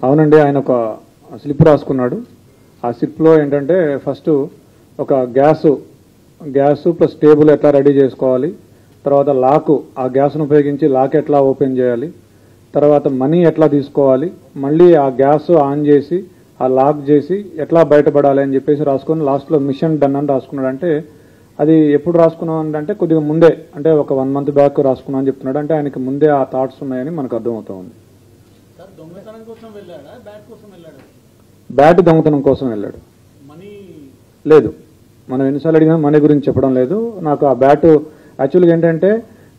అవునండి, ఆయన ఒక స్లిప్ రాసుకున్నాడు. ఆ స్లిప్లో ఏంటంటే ఫస్ట్ ఒక గ్యాసు ప్లస్ టేబుల్ ఎట్లా రెడీ చేసుకోవాలి, తర్వాత లాకు ఆ గ్యాస్ను ఉపయోగించి లాక్ ఎట్లా ఓపెన్ చేయాలి, తర్వాత మనీ ఎట్లా తీసుకోవాలి, మళ్ళీ ఆ గ్యాస్ ఆన్ చేసి ఆ లాక్ చేసి ఎట్లా బయటపడాలి అని చెప్పేసి రాసుకొని లాస్ట్లో మిషన్ డన్ అని రాసుకున్నాడు. అంటే అది ఎప్పుడు రాసుకున్నాం అంటే కొద్దిగా ముందే, అంటే ఒక 1 month బ్యాక్ రాసుకున్నాం అని చెప్తున్నాడు. అంటే ఆయనకి ముందే ఆ థాట్స్ ఉన్నాయని మనకు అర్థమవుతా ఉంది. బ్యాట్ దొంగతనం కోసం వెళ్ళాడు. లేదు, మనం ఎన్నిసార్లు అడిగినా మనీ గురించి చెప్పడం లేదు. నాకు ఆ బ్యాట్ యాక్చువల్గా ఏంటంటే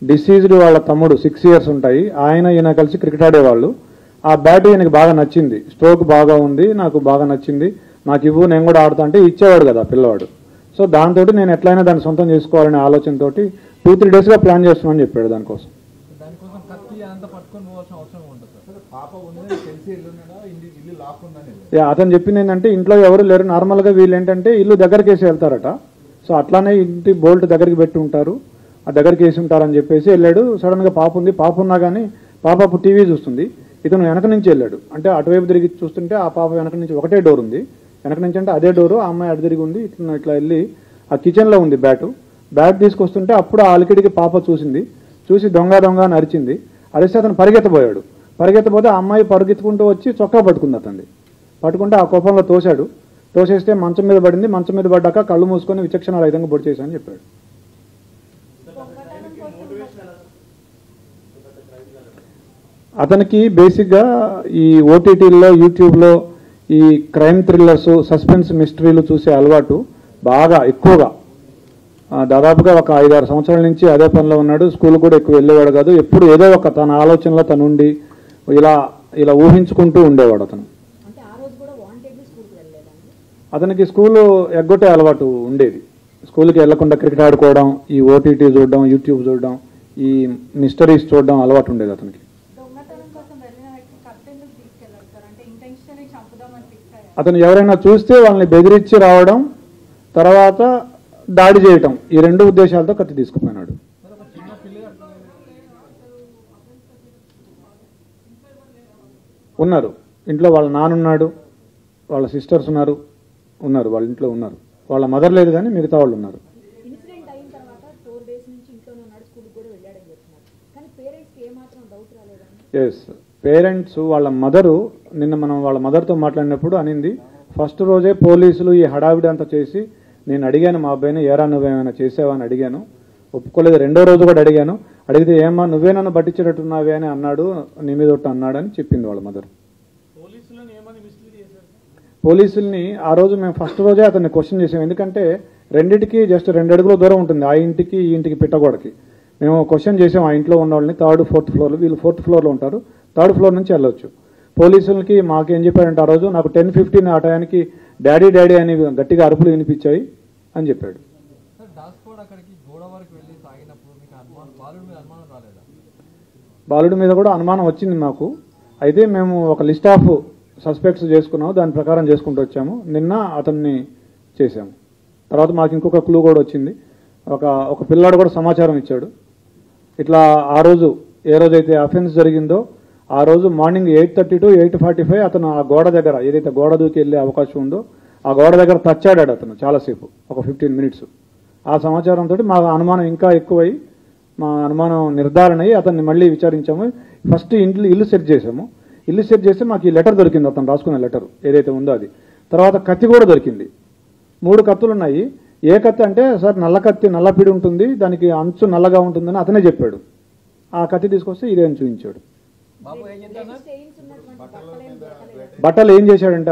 డిసీజ్డ్ వాళ్ళ తమ్ముడు 6 years ఉంటాయి, ఈయన కలిసి క్రికెట్ ఆడేవాళ్ళు. ఆ బ్యాట్ ఈయనకి బాగా నచ్చింది, స్ట్రోక్ బాగా ఉంది, నాకు బాగా నచ్చింది, నాకు ఇవ్వు నేను కూడా ఆడుతా అంటే ఇచ్చేవాడు కదా పిల్లవాడు. సో దాంతో నేను ఎట్లయినా దాన్ని సొంతం చేసుకోవాలనే ఆలోచనతో 2-3 daysగా ప్లాన్ చేస్తున్నాను చెప్పాడు దానికోసం. అతను చెప్పింది ఏంటంటే ఇంట్లో ఎవరు లేరు, నార్మల్గా వీళ్ళు ఏంటంటే ఇల్లు దగ్గరికి వేసి వెళ్తారట. సో అట్లానే ఇంటి బోల్ట్ దగ్గరికి పెట్టి ఉంటారు, ఆ దగ్గరికి వేసి ఉంటారని చెప్పేసి వెళ్ళాడు. సడన్గా పాప ఉంది, పాప ఉన్నా కానీ పాప అప్పుడు టీవీ చూస్తుంది, ఇతను వెనక నుంచి వెళ్ళాడు. అంటే అటువైపు తిరిగి చూస్తుంటే ఆ పాప వెనక నుంచి ఒకటే డోర్ ఉంది, వెనక నుంచి అంటే అదే డోరు, ఆ అమ్మాయి అటు తిరిగి ఉంది. ఇట్లా వెళ్ళి ఆ కిచెన్లో ఉంది బ్యాట్ తీసుకొస్తుంటే అప్పుడు ఆ అలికిడికి పాప చూసి దొంగ అని అరిచింది. అరిస్తే అతను పరిగెత్తబోతే ఆ అమ్మాయి పరిగెత్తుకుంటూ వచ్చి చొక్కా పట్టుకుంది, అతన్ని పట్టుకుంటే ఆ కోపంలో తోసేస్తే మంచం మీద పడింది. మంచం మీద పడ్డాక కళ్ళు మూసుకొని విచక్షణ రహితంగా పొడి చేశానని చెప్పాడు. అతనికి బేసిక్గా ఈ ఓటీటీల్లో యూట్యూబ్లో ఈ క్రైమ్ థ్రిల్లర్స్, సస్పెన్స్ మిస్టరీలు చూసే అలవాటు బాగా ఎక్కువగా, దాదాపుగా ఒక 5-6 సంవత్సరాల నుంచి అదే పనిలో ఉన్నాడు. స్కూల్ కూడా ఎక్కువ వెళ్ళేవాడు కాదు, ఎప్పుడు ఏదో ఒక తన ఆలోచనలో తనుండి ఇలా ఊహించుకుంటూ ఉండేవాడు అతను. అతనికి స్కూలు ఎగ్గొట్టే అలవాటు ఉండేది, స్కూల్కి వెళ్లకుండా క్రికెట్ ఆడుకోవడం, ఈ ఓటీటీ చూడడం, యూట్యూబ్ చూడడం, ఈ మిస్టరీస్ చూడడం అలవాటు ఉండేది అతనికి. అతను ఎవరైనా చూస్తే వాళ్ళని బెదిరించి రావడం, తర్వాత దాడి చేయటం, ఈ 2 ఉద్దేశాలతో కత్తి తీసుకుపోయినాడు. ఉన్నారు ఇంట్లో, వాళ్ళ నాన్నున్నాడు, వాళ్ళ సిస్టర్స్ ఉన్నారు, వాళ్ళ ఇంట్లో ఉన్నారు. వాళ్ళ మదర్ లేదు కానీ మిగతా వాళ్ళు ఉన్నారు. ఎస్, పేరెంట్స్ వాళ్ళ మదరు నిన్న మనం వాళ్ళ మదర్తో మాట్లాడినప్పుడు అనింది, ఫస్ట్ రోజే పోలీసులు ఈ హడావిడి అంతా చేసి నేను అడిగాను మా అబ్బాయిని, ఏరా నువ్వేమైనా చేసావా అని అడిగాను, ఒప్పుకోలేదు. 2వ రోజు కూడా అడిగితే ఏమా నువ్వే నన్ను పట్టించేటట్టున్నావే అని అన్నాడు, నీ మీద ఒకటి అన్నాడని చెప్పింది వాళ్ళ మదర్. పోలీసుల్ని ఆ రోజు మేము ఫస్ట్ రోజే అతన్ని క్వశ్చన్ చేసాం, ఎందుకంటే రెండింటికి జస్ట్ 2 అడుగుల దూరం ఉంటుంది, ఆ ఇంటికి ఈ ఇంటికి పిట్టగోడకి. మేము క్వశ్చన్ చేసాం ఆ ఇంట్లో ఉన్న వాళ్ళని, 3rd, 4th floor, వీళ్ళు 4th floorలో ఉంటారు, 3rd floor నుంచి వెళ్ళొచ్చు. పోలీసులకి మాకేం చెప్పాడంటే ఆ రోజు నాకు 10:15 ఆ టయానికి డాడీ అని గట్టిగా అరుపులు వినిపించాయి అని చెప్పాడు. బాలుడి మీద కూడా అనుమానం వచ్చింది మాకు. అయితే మేము ఒక లిస్ట్ ఆఫ్ సస్పెక్ట్స్ చేసుకున్నాము, దాని ప్రకారం చేసుకుంటూ వచ్చాము. నిన్న అతన్ని చేశాము. తర్వాత మాకు ఇంకొక క్లూ కూడా వచ్చింది, ఒక పిల్లాడు కూడా సమాచారం ఇచ్చాడు. ఇట్లా ఆ రోజు ఏ రోజైతే అఫెన్స్ జరిగిందో ఆ రోజు మార్నింగ్ 8:30 to 8:45 అతను ఆ గోడ దగ్గర, ఏదైతే గోడ దూకి వెళ్ళే అవకాశం ఉందో ఆ గోడ దగ్గర తచ్చాడాడు అతను చాలాసేపు, ఒక 15 minutes. ఆ సమాచారంతో మా అనుమానం ఇంకా ఎక్కువై, మా అనుమానం నిర్ధారణ అయ్యి అతన్ని మళ్ళీ విచారించాము. ఫస్ట్ ఇల్లు సెట్ చేసాము. ఇల్లు సెట్ చేస్తే మాకు ఈ లెటర్ దొరికింది, అతను రాసుకున్న లెటర్ ఏదైతే ఉందో అది. తర్వాత కత్తి కూడా దొరికింది, 3 కత్తులు ఉన్నాయి. ఏ కత్తి అంటే సార్ నల్ల కత్తి, నల్ల పిడి ఉంటుంది, దానికి అంచు నల్లగా ఉంటుందని అతనే చెప్పాడు. ఆ కత్తి తీసుకొస్తే ఇదే అని చూపించాడు. బట్టలు ఏం చేశాడంటే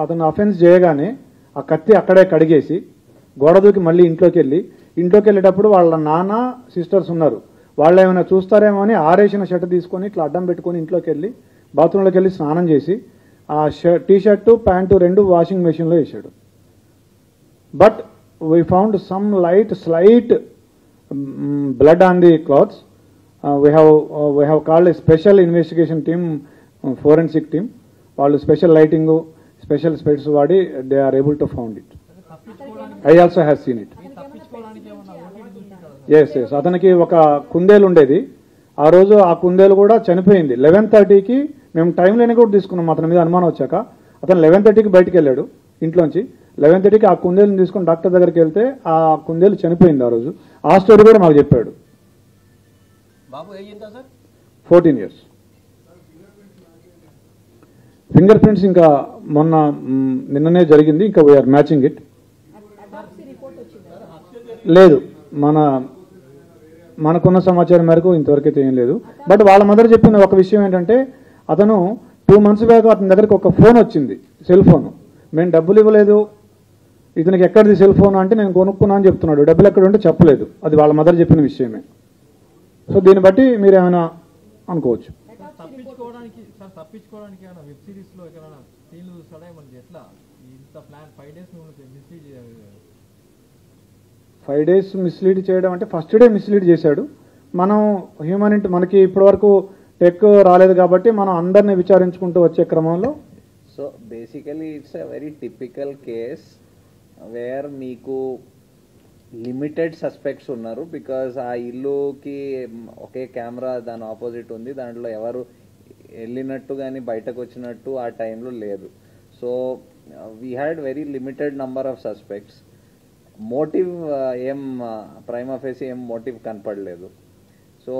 అతను అఫెన్స్ చేయగానే ఆ కత్తి అక్కడే కడిగేసి గోడ దూకి మళ్ళీ ఇంట్లోకి వెళ్ళేటప్పుడు వాళ్ళ నాన్న సిస్టర్స్ ఉన్నారు, వాళ్ళు ఏమైనా చూస్తారేమో అని ఆరేసిన షర్ట్ తీసుకొని ఇట్లా అడ్డం పెట్టుకొని ఇంట్లోకి వెళ్ళి బాత్రూంలోకి వెళ్ళి స్నానం చేసి ఆ టీ-షర్టు ప్యాంటు 2 వాషింగ్ మెషిన్లో వేసాడు. But we found some slight blood on the clothes. We have called a special investigation team, forensic team. వాళ్ళు స్పెషల్ లైటింగ్, స్పెషల్ స్పెట్స్ వాడి they are able to found it. I also have seen it. yes. అతనికి ఒక కుందేలు ఉండేది, ఆ రోజు ఆ కుందేలు కూడా చనిపోయింది. 11:30కి మేము టైం లేని కూడా తీసుకున్నాం. అతని మీద అనుమానం వచ్చాక అతను 11:30కి బయటికి వెళ్ళాడు ఇంట్లోంచి. 11:30కి ఆ కుందేలుని తీసుకొని డాక్టర్ దగ్గరికి వెళ్తే ఆ కుందేలు చనిపోయింది ఆ రోజు. ఆ స్టోరీ కూడా మాకు చెప్పాడు. బాబు ఏజ్ ఎంత సార్? 14 years. ఫింగర్ ప్రింట్స్ ఇంకా మొన్న నిన్ననే జరిగింది. ఇంకా వీఆర్ మ్యాచింగ్ ఇట్. లేదు, మనకున్న సమాచారం మేరకు ఇంతవరకు అయితే ఏం లేదు. బట్ వాళ్ళ మదర్ చెప్పిన ఒక విషయం ఏంటంటే అతను 2 months బ్యాక్ అతని దగ్గరికి ఒక ఫోన్ వచ్చింది, సెల్ ఫోన్. మేము డబ్బులు ఇవ్వలేదు, ఇతనికి ఎక్కడిది సెల్ ఫోన్ అంటే నేను కొనుక్కున్నా అని చెప్తున్నాడు. డబ్బులు ఎక్కడ ఉంటే చెప్పలేదు. అది వాళ్ళ మదర్ చెప్పిన విషయమే. సో దీన్ని బట్టి మీరు ఏమైనా అనుకోవచ్చు. తప్పించుకోవడానికి వెబ్ సిరీస్ లో ఎక్కడైనా సీన్లు చూస్తాడా మనకి? ఎట్లా ఇంత ప్లాన్ 5 days మిస్లీడ్ చేయాలి? 5 days మిస్లీడ్ చేయడం అంటే ఫస్ట్ డే మిస్లీడ్ చేశాడు. మనం హ్యూమనిటీ మనకి ఇప్పటివరకు టెక్ రాలేదు కాబట్టి మనం అందరినీ విచారించుకుంటూ వచ్చే క్రమంలో. So basically it's a very typical case wear మీకు లిమిటెడ్ సస్పెక్ట్స్ ఉన్నారు. బికాజ్ ఆ ఇల్లుకి ఒకే కెమెరా దాని ఆపోజిట్ ఉంది, దాంట్లో ఎవరు వెళ్ళినట్టు కానీ బయటకు వచ్చినట్టు ఆ టైంలో లేదు. So we had very limited number of suspects. Motive ఏం ప్రైమా ఫేసి ఏం మోటివ్ కనపడలేదు. సో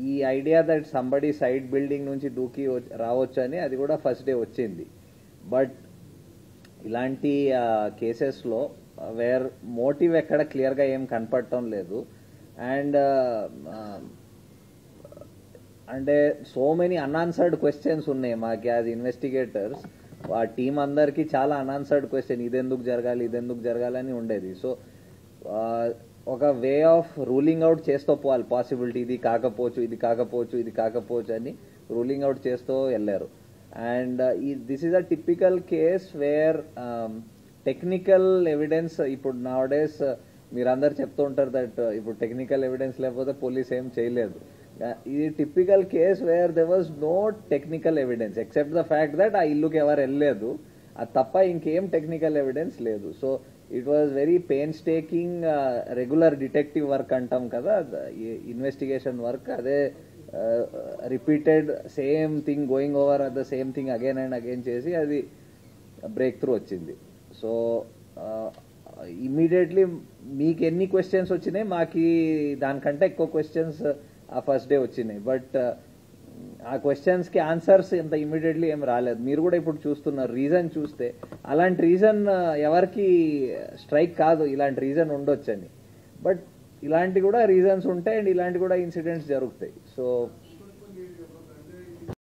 ఈ idea that somebody side building నుంచి దూకి రావచ్చు అని అది కూడా ఫస్ట్ డే వచ్చింది. బట్ ఇలాంటి కేసెస్లో వేర్ మోటివ్ ఎక్కడ క్లియర్గా ఏం కనపడటం లేదు. అండ్ అంటే సో మెనీ అన్ఆన్సర్డ్ క్వశ్చన్స్ ఉన్నాయి మాకు యాజ్ ఇన్వెస్టిగేటర్స్. ఆ టీం అందరికీ చాలా అన్ఆన్సర్డ్ క్వశ్చన్, ఇదెందుకు జరగాలి అని ఉండేది. సో ఒక వే ఆఫ్ రూలింగ్ అవుట్ చేస్తూ పోవాలి పాసిబిలిటీ, ఇది కాకపోవచ్చు అని రూలింగ్ అవుట్ చేస్తూ వెళ్ళారు. And this is a typical case wear technical evidence ఇప్పుడు నౌడేస్ మీరందరు చెప్తూ ఉంటారు దట్ ఇప్పుడు టెక్నికల్ ఎవిడెన్స్ లేకపోతే పోలీస్ ఏం చేయలేదు. ఇది typical case where there was no technical evidence except the fact that ఆ ఇల్లుకి ఎవరు వెళ్ళలేదు, అది తప్ప ఇంకేం టెక్నికల్ ఎవిడెన్స్ లేదు. So it was very painstaking regular detective work అంటాం కదా, ఇన్వెస్టిగేషన్ వర్క్. అదే repeated same thing going over the same thing again and again చేసి అది బ్రేక్ త్రూ వచ్చింది. సో ఇమ్మీడియట్లీ మీకు ఎన్ని క్వశ్చన్స్ వచ్చినాయి, మాకు దానికంటే ఎక్కువ క్వశ్చన్స్ ఆ ఫస్ట్ డే వచ్చినాయి. బట్ ఆ క్వశ్చన్స్కి ఆన్సర్స్ ఇంత ఇమ్మీడియట్లీ ఏం రాలేదు. మీరు కూడా ఇప్పుడు చూస్తున్నారు, రీజన్ చూస్తే అలాంటి రీజన్ ఎవరికి స్ట్రైక్ కాదు, ఇలాంటి రీజన్ ఉండొచ్చని. బట్ ఇలాంటి కూడా రీజన్స్ ఉంటాయి అండ్ ఇలాంటి కూడా ఇన్సిడెంట్స్ జరుగుతాయి. సో